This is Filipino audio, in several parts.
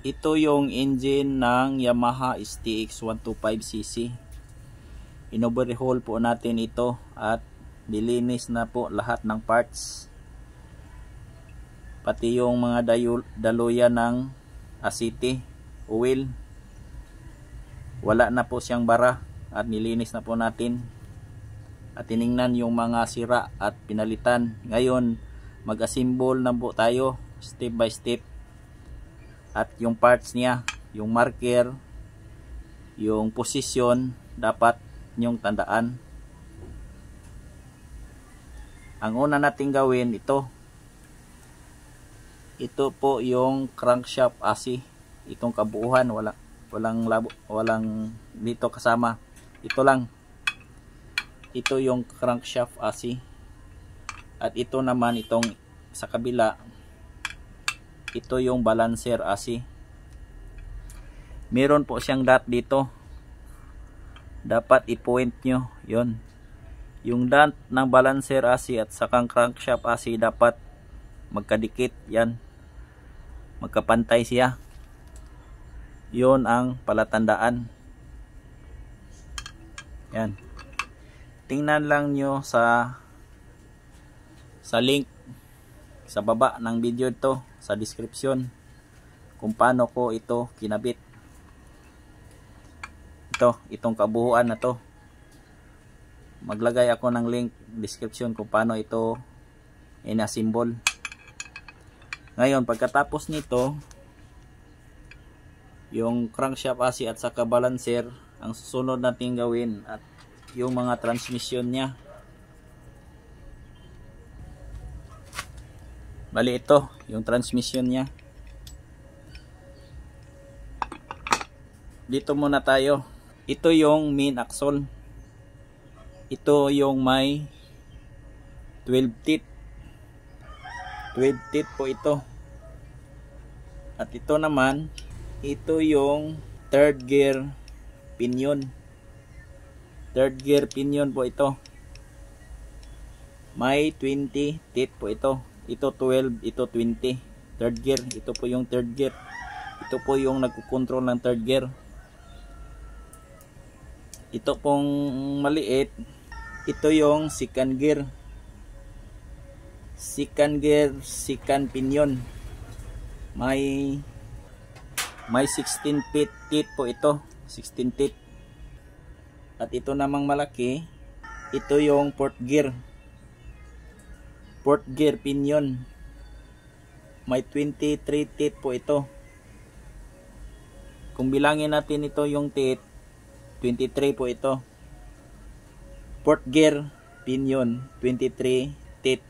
Ito yung engine ng Yamaha STX 125cc. Inoverhaul po natin ito at nilinis na po lahat ng parts. Pati yung mga daluyan ng asiti, oil. Wala na po siyang bara at nilinis na po natin. At tiningnan yung mga sira at pinalitan. Ngayon, mag-assemble na po tayo step by step. At yung parts niya, yung marker, yung position, dapat nyong tandaan. Ang una nating gawin, ito po yung crankshaft asi. Itong kabuuan, walang dito kasama. Ito lang. Ito yung crankshaft asi. At ito naman, itong sa kabila, ito yung balancer asi. Meron po siyang dot dito. Dapat i-point nyo. Yun. Yung dot ng balancer asi at sakang crankshaft asi dapat magkadikit. Yan. Magkapantay siya. Yun ang palatandaan. Yan. Tingnan lang nyo sa link sa baba ng video ito, sa description, kung paano ko ito kinabit. Itong kabuuan na to. Maglagay ako ng link description kung paano ito inassemble. Ngayon, pagkatapos nito, yung crankshaft asi at saka balancer, ang susunod natin gawin at yung mga transmission niya. Bali ito, yung transmission niya. Dito muna tayo. Ito yung main axle. Ito yung may 12 teeth. 12 teeth po ito. At ito naman, ito yung third gear pinion. Third gear pinion po ito. May 20 teeth po ito. Ito 12, ito 20. Third gear, ito po yung third gear. Ito po yung nagkukontrol ng third gear. Ito pong maliit, ito yung second gear. Second gear, second pinion. May 16 teeth po ito. 16 teeth. At ito namang malaki, ito yung fourth gear. Fourth gear pinion. May 23 teeth po ito. Kung bilangin natin ito yung teeth, 23 po ito. Fourth gear pinion, 23 teeth.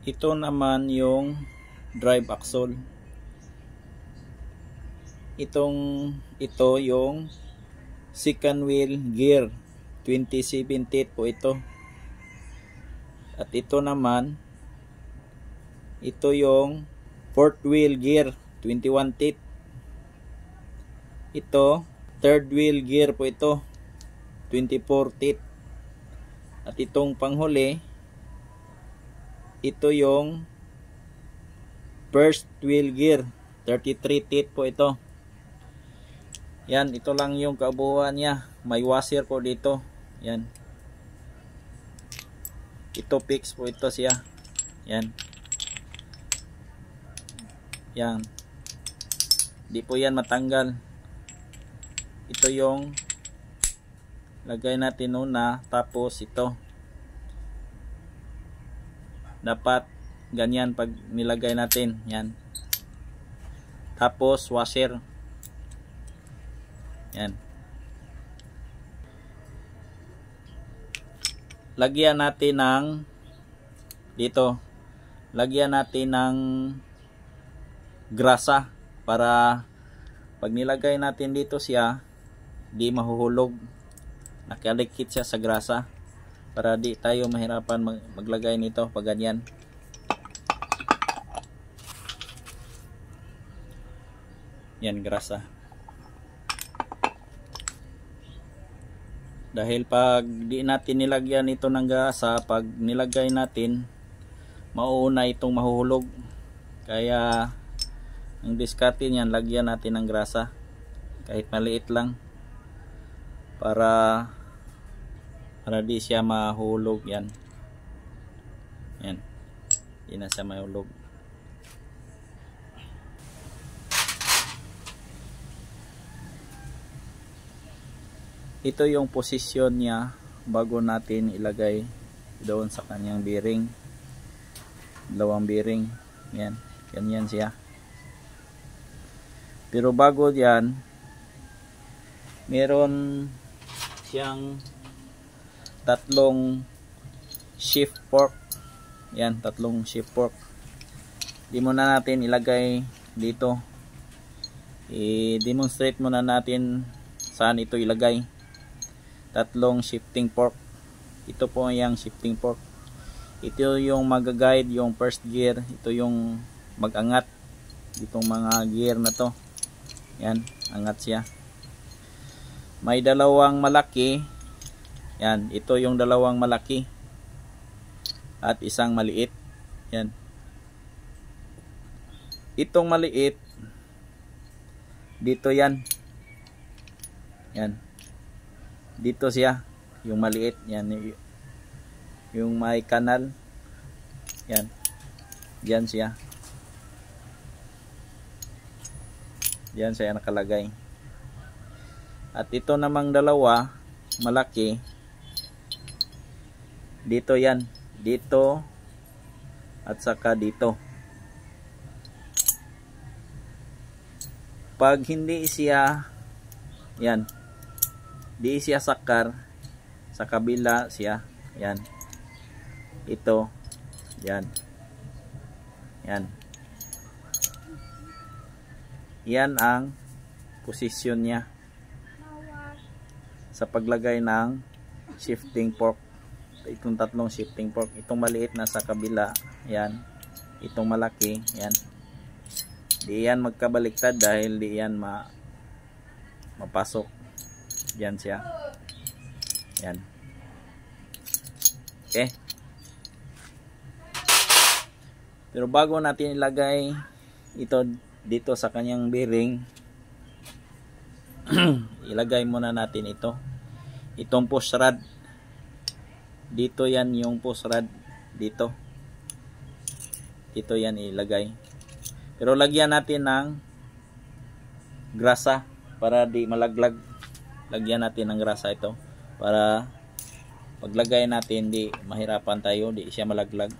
Ito naman yung drive axle. Ito yung second wheel gear, 27 teeth po ito. At ito naman, ito yung fourth wheel gear, 21 teeth. Ito, third wheel gear po ito, 24 teeth. At itong panghuli, ito yung first wheel gear, 33 teeth po ito. Yan, ito lang yung kabuuan niya. May washer po dito. Yan. Ito fix po ito siya. Yan. Yan. Di po yan matanggal. Ito yung lagay natin una. Tapos ito. Dapat ganyan pag nilagay natin. Yan. Tapos washer. Yan. Lagyan natin ng dito. Lagyan natin ng grasa para pag nilagay natin dito siya, di mahuhulog. Nakalikit siya sa grasa para di tayo mahirapan maglagay nito pag ganyan. Yan, grasa. Dahil pag di natin nilagyan ito ng gasa, pag nilagay natin, mauuna itong mahuhulog. Kaya ang diskarte niyan, lagyan natin ng grasa kahit maliit lang para di siya mahulog. Yan, di na siya mahulog. Ito yung posisyon niya bago natin ilagay doon sa kanyang bearing, dalawang bearing. Yan, ganyan siya. Pero bago yan, meron siyang tatlong shift fork. Yan, tatlong shift fork. Di muna natin ilagay dito. I-demonstrate muna natin saan ito ilagay. Tatlong shifting fork. Ito po yung shifting fork. Ito yung mag-guide yung first gear. Ito yung mag-angat itong mga gear na to. Yan, angat siya. May dalawang malaki. Yan, ito yung dalawang malaki at isang maliit. Yan. Itong maliit dito yan. Yan. Dito siya, yung maliit. Yan, yung may kanal. Yan. Diyan siya. Diyan siya nakalagay. At ito namang dalawa malaki, dito yan, dito at saka dito. Pag hindi siya, yan, di siya sakar, sa kabila siya, yan, ito, yan, yan. Yan ang posisyon niya sa paglagay ng shifting fork. Itong tatlong shifting fork. Itong maliit na sa kabila, yan. Itong malaki, yan. Di yan magkabaliktad dahil di yan mapasok. Yan siya. Yan. Okay. Pero bago natin ilagay ito dito sa kanyang bearing, ilagay muna natin itong push rod. Dito yan yung push rod, dito yan ilagay. Pero lagyan natin ng grasa para di malaglag. Lagyan natin ng grasa ito para paglagay natin di mahirapan tayo, di siya malaglag.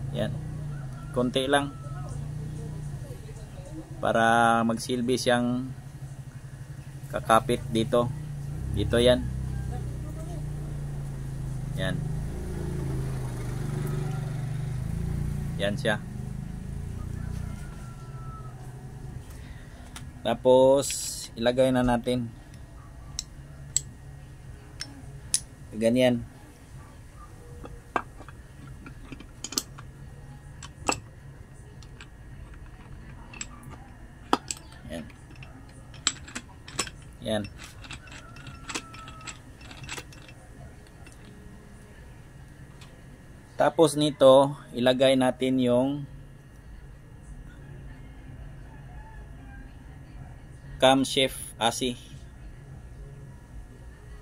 Yan, konti lang para magsilbi siyang kakapit dito. Dito yan. Yan. Yan siya. Tapos ilagay na natin. Ganyan. Yan. Yan. Tapos nito, ilagay natin yung cam shift AC.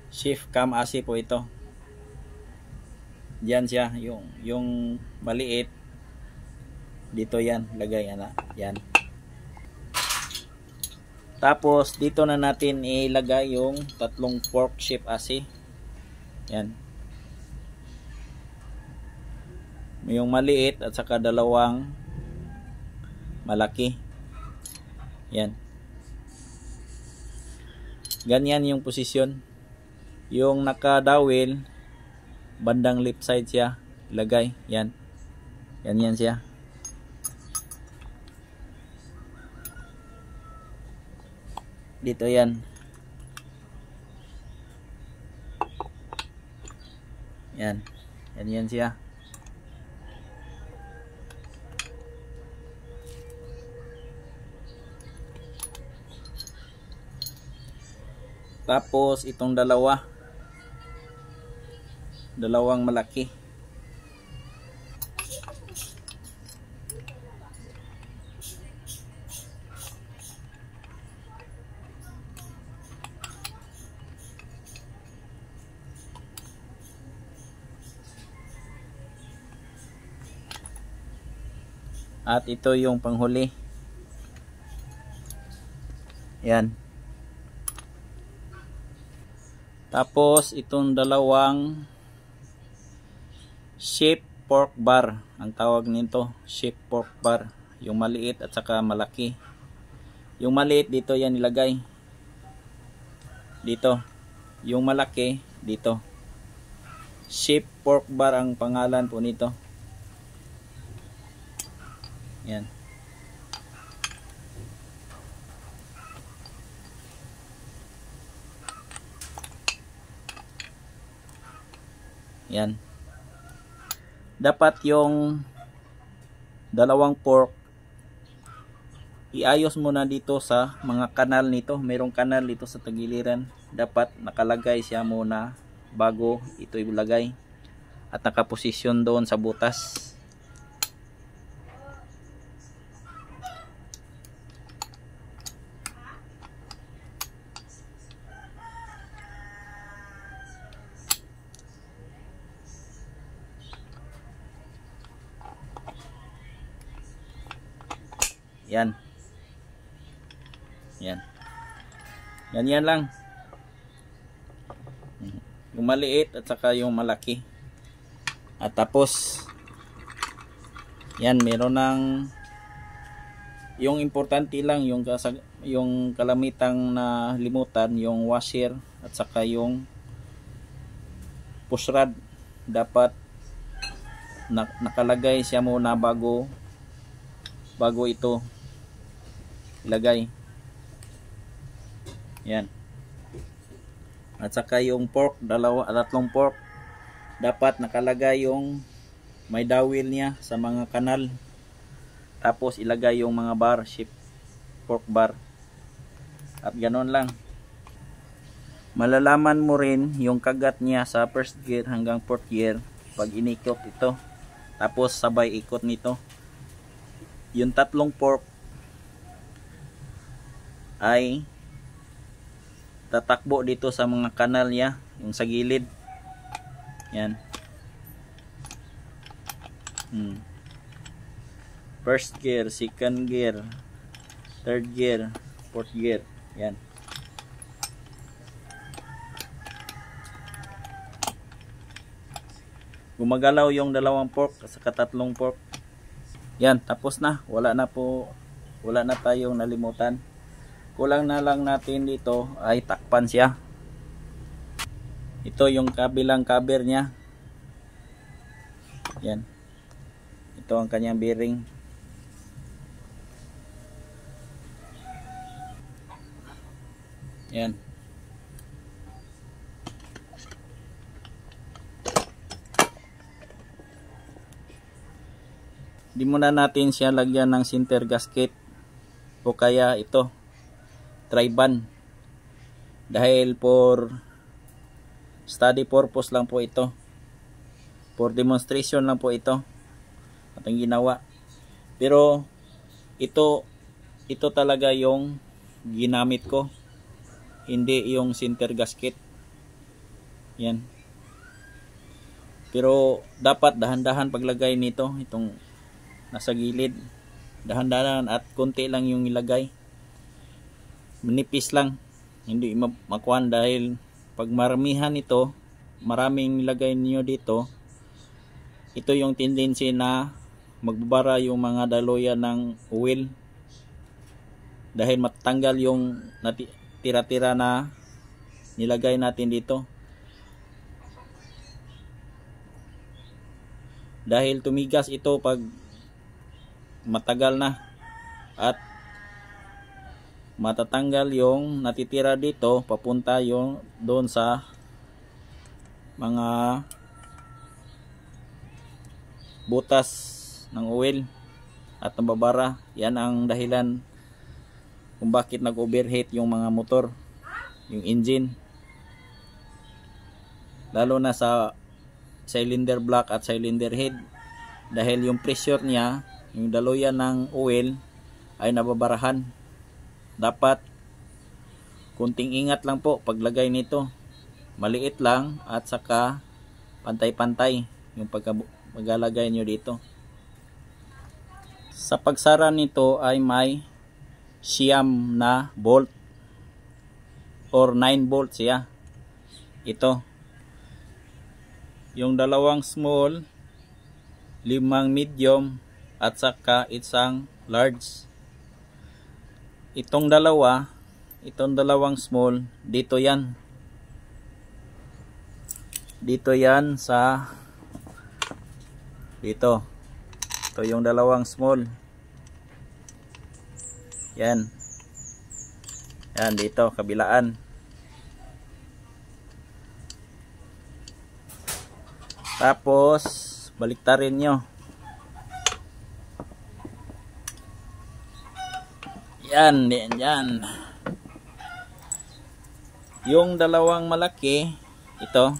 Shift cam AC po ito. Diyan siya, yung maliit. Dito yan, lagay yan. Yan. Tapos dito na natin ilagay yung tatlong fork shift AC. Yan. Yung maliit at saka dalawang malaki. Yan. Ganyan yung posisyon. Yung nakadawil, bandang left side siya, ilagay. Yan. Ganyan siya. Dito yan. Yan. Ganyan siya. Tapos itong dalawang malaki. At ito yung panghuli. Yan. Tapos itong dalawang sheep pork bar. Ang tawag nito, sheep pork bar. Yung maliit at saka malaki. Yung maliit dito yan nilagay. Dito. Yung malaki dito. Sheep pork bar ang pangalan po nito. Yan. Yan. Dapat yung dalawang pork iayos muna dito sa mga kanal nito. Merong kanal dito sa tagiliran. Dapat nakalagay siya muna bago ito ilagay. At nakaposisyon doon sa butas. Yan. Yan. Ganyan lang. Yung maliit at saka yung malaki. At tapos yan, meron ng yung importante lang yung kalamitang na limutan, yung washer at saka yung push rod. Dapat nakalagay siya muna bago ito ilagay. Yan. At saka yung pork, tatlong pork, dapat nakalagay yung may dawil niya sa mga kanal. Tapos ilagay yung mga bar, sheep pork bar. At ganoon lang. Malalaman mo rin yung kagat niya sa first gear hanggang fourth gear pag inikot ito. Tapos sabay ikot nito. Yung tatlong pork ay tatakbo dito sa mga kanal niya, yung sa gilid. Yan. First gear, second gear, third gear, fourth gear. Yan. Gumagalaw yung dalawang pork sa tatlong pork. Yan, tapos na. Wala na tayong nalimutan. Kulang na lang natin dito ay takpan siya. Ito yung kabilang cover niya. Yan. Ito ang kanyang bearing. Yan. Di muna natin siya lagyan ng center gasket o kaya ito tri-band, dahil for study purpose lang po ito, for demonstration lang po ito at ang ginawa. Pero ito talaga yung ginamit ko, hindi yung center gasket. Yan. Pero dapat dahan-dahan paglagay nito, itong nasa gilid, dahan-dahan at konti lang yung ilagay, manipis lang, hindi makuhan, dahil pag maramihan ito, maraming nilagay niyo dito, ito yung tendency na magbabara yung mga daluyan ng oil, dahil matanggal yung tira-tira na nilagay natin dito, dahil tumigas ito pag matagal na, at matatanggal yung natitira dito papunta yung doon sa mga butas ng oil at nababara. Yan ang dahilan kung bakit nag-overheat yung mga motor. yung engine, lalo na sa cylinder block at cylinder head, dahil yung pressure niya, yung daluyan ng oil ay nababarahan. Dapat kunting ingat lang po paglagay nito, maliit lang at saka pantay-pantay yung paglalagay nyo dito. Sa pagsara nito ay may siyam na bolt or 9 bolts siya. Ito yung dalawang small, 5 medium at saka isang large. Itong dalawang small, dito yan sa dito. Ito yung dalawang small, yan dito kabilaan. Tapos baliktarin nyo, yan yung dalawang malaki, ito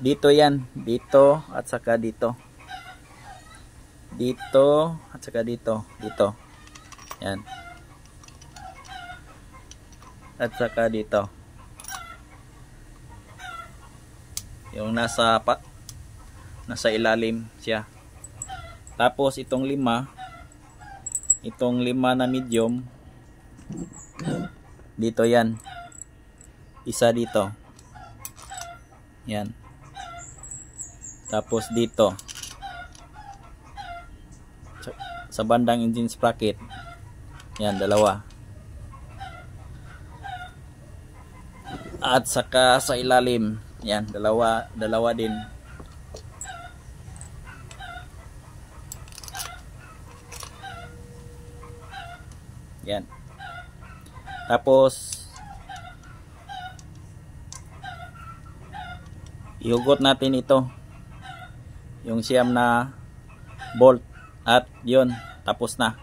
dito yan, dito at saka dito, at saka dito, yan at saka dito, yung nasa ilalim siya. Tapos itong 5 na medium, dito yan, isa dito, yan. Tapos dito sa bandang engine sprocket, yan, dalawa. At saka sa ilalim, yan, dalawa din. Yan. Tapos ihugot natin ito, yung siyam na bolt, at yun, tapos na.